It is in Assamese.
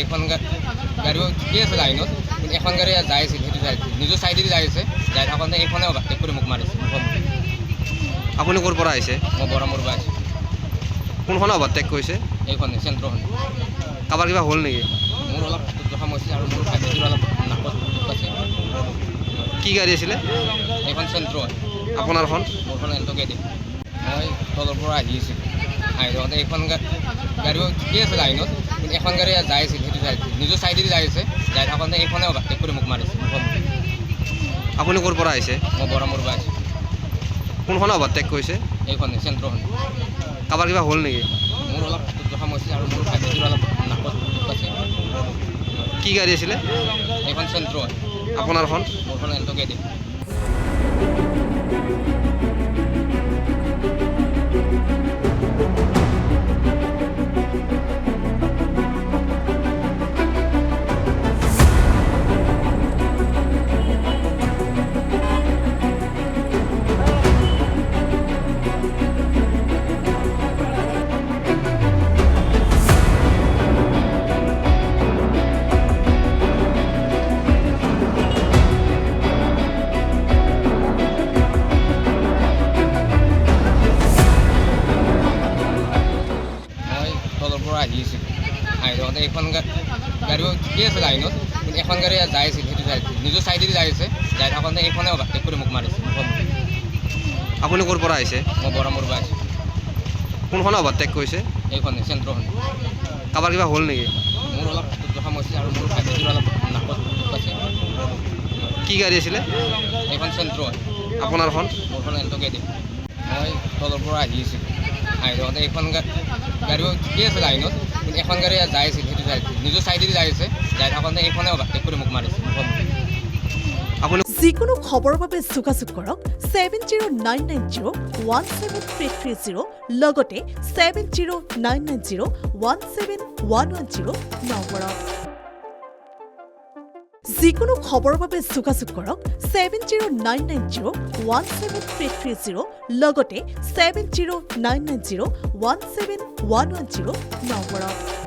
এখন গাড়ীও ঠিকেই আছে লাইনত, কিন্তু এখন গাড়ী যাই আছিল, সেইটো যাই নিজৰ চাইডেদি যাই আছে, যাই থাকোঁতে এইখনে অভাৰটেক কৰি মোক মাৰিছে। আপুনি ক'ৰ পৰা আহিছে? মই বৰামৰ পৰা আহিছোঁ। কোনখনে অভাৰটেক কৰিছে? এইখনে চেণ্ট্ৰখন। কাৰোবাৰ কিবা হ'ল নেকি? মোৰ অলপ জখম হৈছে আৰু মোৰ ভাইটিটোৰ অলপ নাকত দুখ আছে। কি গাড়ী আছিলে? এইখন চেণ্ট্ৰ হয়। আপোনাৰখন? মোৰখন এণ্টকে দিয়ে। মই তলৰ পৰা আহি আছিলোঁ, আহি থাকোঁতে এইখন গাড়ীও ঠিকেই আছে লাইনত, কিন্তু এখন গাড়ী যাই আছিল, সেইটো যাই নিজৰ চাইডেদি যাই আছে, যাই থাকোঁতে এইখনে অভাৰটেক কৰি মোক মাৰিছে। আপুনি ক'ৰ পৰা আহিছে? মই বৰামৰ পৰা আহিছোঁ। কোনখনে অভাৰটেক কৰিছে? এইখনে চেণ্ট্ৰখন। কাৰোবাৰ কিবা হ'ল নেকি? মোৰ অলপ জখম হৈছে আৰু মোৰ ভাইটিটোৰ অলপ নাকত দুখ আছে। কি গাড়ী আছিলে? এইখন চেণ্ট্ৰ হয়। আপোনাৰখন? মোৰখন এণ্টকে দিয়ে। আহি আছিলোঁ, আহি থাকোঁতে এইখন গাড়ীও ঠিকেই আছে লাইনত, কিন্তু এখন গাড়ী যাই আছিল, সেইটো যাই নিজৰ চাইডেদি যাই আছে, যাই থাকোঁতে এইখনে অভাৰটেক কৰি মোক মাৰিছে। আপুনি ক'ৰ পৰা আহিছে? মই বৰামৰ পৰা আহিছোঁ। কোনখনে অভাৰটেক কৰিছে? এইখনে চেণ্ট্ৰখন। কাৰোবাৰ কিবা হ'ল নেকি? মোৰ অলপ জখম হৈছে আৰু মোৰ ভাইটিটোৰ অলপ নাকত দুখ আছে। কি গাড়ী আছিলে? এইখন চেণ্ট্ৰ হয়। আপোনাৰখন? মোৰখন এণ্টকে দিয়ে। মই তলৰ পৰা আহি আছিলোঁ, আহি থাকোঁতে এইখন গাড়ীও ঠিকেই আছে লাইনত, কিন্তু এখন গাড়ী যাই আছিল, সেইটো যাই নিজৰ চাইডেদি যাই আছে, যাই থাকোঁতে এইখনে অভাৰটেক কৰি মোক মাৰিছে। আপুনি যিকোনো খবৰৰ বাবে যোগাযোগ কৰক 7099017330 লগতে 7099017110 নম্বৰত। যিকোনো খবৰৰ বাবে যোগাযোগ কৰক 7099017330 লগতে 7099017110 নম্বৰত।